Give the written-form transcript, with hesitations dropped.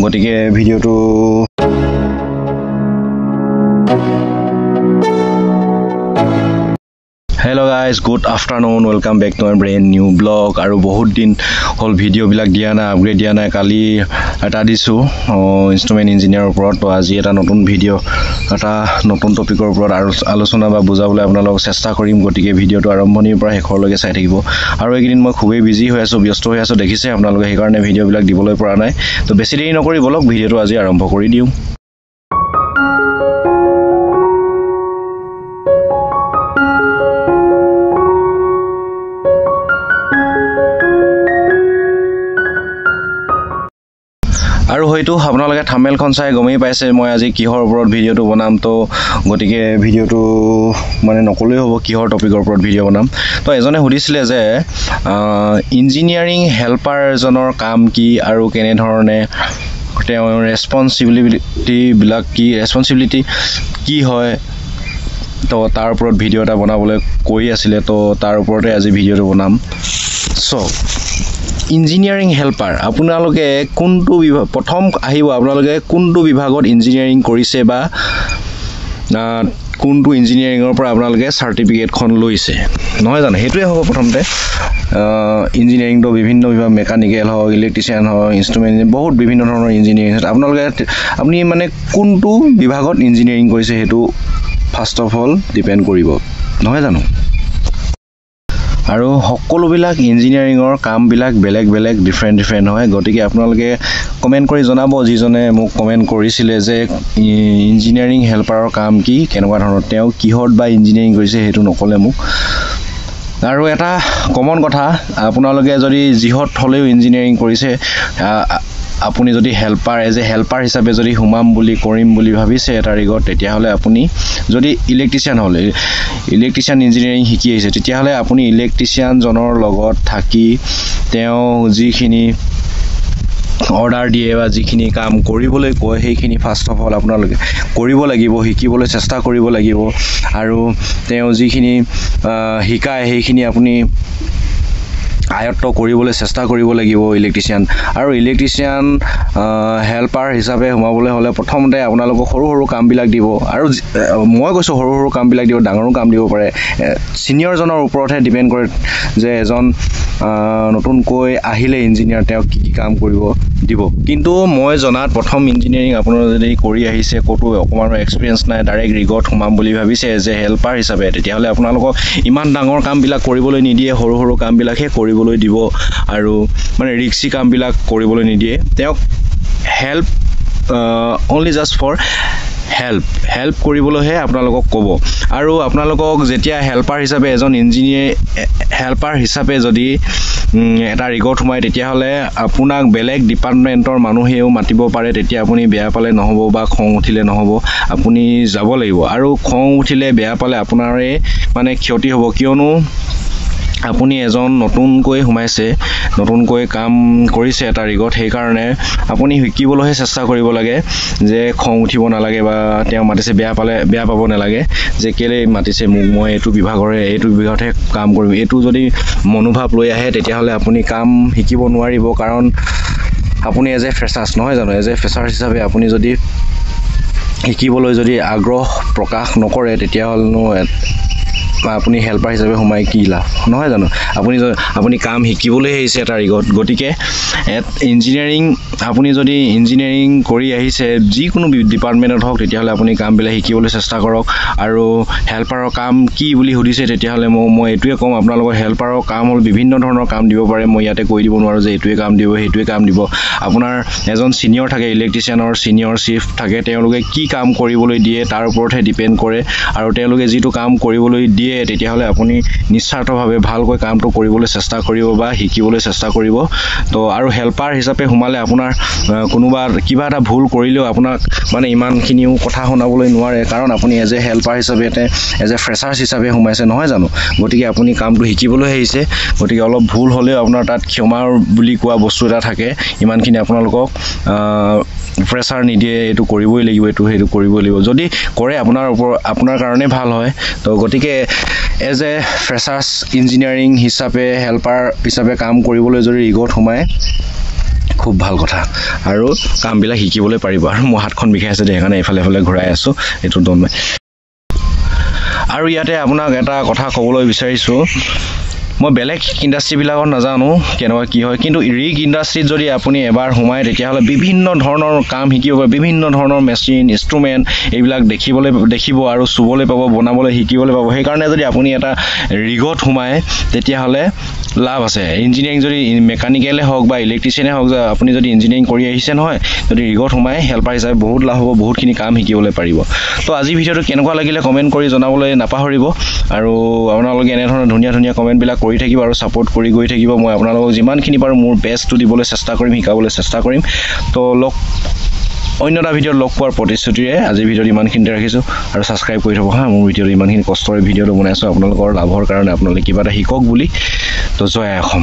গতিকে ভিডিওটো Hello guys, good afternoon. Welcome back to my brand new vlog. Aru bahut din hol video bilak dia na upgrade dia na kali eta disu instrument engineer upor to aji eta notun video eta notun topic or upor aru alochona ba bujabole apnalok chesta korim gotike video to arambhonir pora hekhor loge sai thakibo aru ekdin moi khubei busy hoy aso byasto hoy aso dekhise apnaloke he karone video bilak diboloi pora nai to beshi deri nokori bolok video to aji arambho kori diu আৰু হয়তো আপোনালোকে থাম্বনেলখন চাই গমেই পাইছে মই আজি কিহৰ ওপৰত ভিডিওটো বনাম তো গতিকে ভিডিওটো মানে নকলেই হ'ব কিহৰ টপিকৰ ওপৰত ভিডিও বনাম তো এজনে সুধিছিলে যে ইঞ্জিনিয়াৰিং হেল্পাৰ এজনৰ কাম কি আৰু কেনে ধৰণে তেওঁৰ ৰেসপন্সিবিলিটি কি হয় তো তাৰ ওপৰত ভিডিও এটা বনাবলৈ কৈ আছিল তো তাৰ ওপৰতে আজি ভিডিওটো বনাম সো ইঞ্জিনিয়াৰিং হেল্পাৰ আপোনালোকে কোনটো বিভাগ প্ৰথম আহিব আপোনালোকে কোনটো বিভাগত ইঞ্জিনিয়াৰিং কৰিছে বা কোনটো ইঞ্জিনিয়াৰিংৰ পৰা আপোনালোকে সাৰ্টিফিকেটখন লৈছে নহয় জানো হেতুৱে হ'ব প্ৰথমতে ইঞ্জিনিয়াৰিং তো বিভিন্ন বিভাগ মেকানিক্যাল হয় ইলেক্ট্ৰিচিয়ান হয় ইনস্ট্ৰুমেন্ট বহুত বিভিন্ন ধৰণৰ ইঞ্জিনিয়াৰিং আপোনালোকে আপুনি মানে কোনটো বিভাগত ইঞ্জিনিয়াৰিং কৰিছে হেতু ফাৰ্স্ট অফ অল ডিপেন্ড কৰিব নহয় জানো আৰু সকলোবিলাক ইঞ্জিনিয়াৰিংৰ কামবিলাক বেলেগ বেলেগ ডিফাৰেন্ট হয় গতিকে আপোনালোকে কমেন্ট কৰি জনাব যিজনে মোক কমেন্ট কৰিছিলে যে ইঞ্জিনিয়াৰিং হেল্পাৰৰ কাম কি কেনেকুৱা ধৰণৰ তেওঁ কিহত বা ইঞ্জিনিয়াৰিং কৰিছে হেতু নকলে মোক আৰু এটা কমন কথা আপোনালোকে যদি জিহত হলেও ইঞ্জিনিয়াৰিং কৰিছে আপুনি যদি হেল্পাৰ এজ এ হেল্পাৰ হিচাপে যদি হুমাম বুলি কৰিম বুলি ভাবিছে এটা ৰিগত তেতিয়া হলে আপুনি যদি ইলেক্ট্ৰিচিয়ান হলে ইলেক্ট্ৰিচিয়ান ইঞ্জিনিয়াৰিং শিকি আছে তেতিয়া হলে আপুনি ইলেক্ট্ৰিচিয়ান জনৰ লগত থাকি তেওঁ যিখিনি অৰ্ডাৰ দিয়ে বা যিখিনি কাম কৰিবলৈ কয় সেইখিনি ফাৰ্স্ট অফ অল আপোনালোকে কৰিব লাগিব শিকিবলৈ চেষ্টা কৰিব লাগিব আৰু তেওঁ যিখিনি শিকায় সেইখিনি আপুনি আয়ত্ত কৰিবলৈ চেষ্টা কৰিব লাগিব ইলেক্ট্ৰিচিয়ান আৰু ইলেক্ট্ৰিচিয়ান হেল্পাৰ হিচাপে হোমাবলৈ হলে প্ৰথমতে আপোনালোক সৰু কামবিলাক দিব আৰু মই কৈছো সৰু কামবিলাক দিব ডাঙৰ কাম দিব পাৰে সিনিয়ৰ জনৰ ওপৰতহে ডিপেন্ড কৰে যে এজন নতুনকৈ আহিলে ইঞ্জিনিয়াৰ তেওঁ কি কাম কৰিব দিব কিন্তু মই জনাত প্ৰথম ইঞ্জিনিয়াৰিং আপোনালোকে যদি কৰি আহিছে কতো অকমানো এক্সপেৰিয়েন্স নাই ডাইৰেক্ট ৰিগত হোমাম বুলি ভাবিছে যে হেল্পাৰ হিচাপে তেতিয়া হলে আপোনালোকক ইমান ডাঙৰ কামবিলাক কৰিবলৈ নিদিয়ে সৰু কামবিলাকহে কৰিবলৈ দিব আৰু মানে ৰিস্কি কামবিলাক কৰিবলৈ নিদিয়ে তেওঁক help only just for help কৰিবলৈহে আপোনালোকক ক'ব আৰু আপোনালোকক যেতিয়া হেল্পাৰ হিচাপে এজন ইঞ্জিনিয়াৰ হেল্পাৰ হিচাপে যদি এটা ৰিগত সোমাই তেতিয়া হলে আপোনাক বেলেগ ডিপাৰ্টমেন্টৰ মানুহেও মাতিব পাৰে তেতিয়া আপুনি বেয়া পালে নহব বা খং উঠিলে নহব আপুনি যাব লাগিব আৰু খং উঠিলে বেয়া পালে আপোনাৰে মানে ক্ষতি হ'ব কিয়নো আপুনি এজন নতুনকৈ সোমাইছে নতুনকৈ কাম কৰিছে এটা ৰিগত সেই কাৰণে আপুনি শিকিবলৈহে চেষ্টা কৰিব লাগে যে খং উঠিব নালাগে বা তেওঁ মাতিছে বেয়া পাব নালাগে যে কেলে মাতিছে মোক মই এইটো বিভাগতহে কাম কৰিম এইটো যদি মনোভাৱ লৈ আহে তেতিয়া হলে আপুনি কাম শিকিব নোৱাৰিব কাৰণ আপুনি এজ এ ফ্ৰেছাৰ্ছ নহয় জানো এজ এ ফ্ৰেছাৰ্ছ হিচাপে আপুনি যদি শিকিবলৈ যদি আগ্ৰহ প্ৰকাশ নকৰে তেতিয়া হলনো আপুনি হেল্পাৰ হিচাপে সোমাই কি লাভ নহয় জানো আপুনি কাম শিকিবলৈ আহিছে এটা ৰিগত গতিকে ইঞ্জিনিয়াৰিং আপুনি যদি ইঞ্জিনিয়াৰিং কৰি আহিছে যিকোনো ডিপাৰ্টমেন্টত হওক তেতিয়া হলে আপুনি কামবিলাক শিকিবলৈ চেষ্টা কৰক আৰু হেল্পাৰৰ কাম কি বুলি সুধিছে তেতিয়া হলে মই এটোৱে কম আপোনালোকৰ হেল্পাৰৰ কাম হল বিভিন্ন ধৰণৰ কাম দিব পাৰে মই ইয়াতে কৈ দিব নোৱাৰো যে এটোৱে কাম দিব হেটোৱে কাম দিব আপোনাৰ এজন সিনিয়ৰ থাকে ইলেক্ট্ৰিচিয়ানৰ সিনিয়ৰ চিফ থাকে তেওঁলোকে কি কাম কৰিবলৈ দিয়ে তাৰ ওপৰতহে ডিপেন্ড কৰে আৰু তেওঁলোকে যিটো কাম কৰিবলৈ দিয়ে তেতিয়া হলে আপুনি নিস্বাৰ্থভাৱে ভালকৈ কামটো কৰিবলৈ চেষ্টা কৰিব বা শিকিবলৈ চেষ্টা কৰিব তো আৰু হেল্পাৰ হিচাপে সোমালে আপোনাৰ কোনোবা কিবা এটা ভুল কৰিলেও আপোনাক মানে ইমানখিনিও কথা শুনাবলৈ নোৱাৰে কাৰণ আপুনি এজ এ হেল্পাৰ হিচাপে এজ এ ফ্ৰেছাৰ্ছ হিচাপে সোমাইছে নহয় জানো গতিকে আপুনি কামটো শিকিবলৈ আহিছে গতিকে অলপ ভুল হ'লেও আপোনাৰ তাত ক্ষমা বুলি কোৱা বস্তু এটা থাকে ইমানখিনি আপোনালোকক প্ৰেছাৰ নিদিয়ে এইটো কৰিবই লাগিব এইটো হেতু কৰিবই লাগিব যদি কৰে আপোনাৰ কাৰণে ভাল হয় তো গতিকে এজ এ ফ্ৰেছাৰ্ছ ইঞ্জিনিয়াৰিং হিচাপে হেল্পাৰ হিচাপে কাম কৰিবলৈ যদি ৰিগত সোমায় খুব ভাল কথা আৰু কামবিলাক শিকিবলৈ পাৰিব আৰু মোৰ হাতখন বিষাই আছে সেইকাৰণে এফালে এফালে ঘূৰাই আছোঁ এইটো দম আৰু ইয়াতে আপোনাক এটা কথা ক'বলৈ বিচাৰিছোঁ মই বেলেগ ইণ্ডাষ্ট্ৰীবিলাকত নাজানো কেনেকুৱা কি হয় কিন্তু ৰিগ ইণ্ডাষ্ট্ৰীত যদি আপুনি এবাৰ সোমায় তেতিয়াহ'লে বিভিন্ন ধৰণৰ কাম শিকিব পাৰে বিভিন্ন ধৰণৰ মেচিন ইনষ্ট্ৰুমেণ্ট এইবিলাক দেখিব আৰু চুবলৈ পাব বনাবলৈ শিকিবলৈ পাব সেইকাৰণে যদি আপুনি এটা ৰিগত সোমায় তেতিয়াহ'লে লাভ আছে ইঞ্জিনিয়াৰিং যদি মেকানিকেলে হওক বা ইলেক্ট্ৰিচিয়ানে হওক আপুনি যদি ইঞ্জিনিয়াৰিং কৰি আহিছে নহয় যদি ৰিগত সোমায় হেল্পাৰ হিচাপে বহুত লাভ হ'ব বহুতখিনি কাম শিকিবলৈ পাৰিব তো আজি ভিডিঅ'টো কেনেকুৱা লাগিলে কমেণ্ট কৰি জনাবলৈ নাপাহৰিব আৰু আপোনালোকে এনেধৰণৰ ধুনীয়া ধুনীয়া কমেণ্টবিলাক কৰি থাকিব আৰু ছাপোৰ্ট কৰি গৈ থাকিব মই আপোনালোকক যিমানখিনি পাৰোঁ মোৰ বেষ্টটো দিবলৈ চেষ্টা কৰিম শিকাবলৈ চেষ্টা কৰিম তো অন্য এটা ভিডিঅ'ত লগ পোৱাৰ প্ৰতিশ্ৰুতিৰে আজি ভিডিঅ'ত ইমানখিনিতে ৰাখিছোঁ আৰু ছাবস্ক্ৰাইব কৰি থ'ব মোৰ ভিডিঅ'ত ইমানখিনি কষ্টৰে ভিডিঅ'টো বনাইছোঁ আপোনালোকৰ লাভৰ কাৰণে আপোনালোকে কিবা এটা শিকক বুলি তো জয় অসম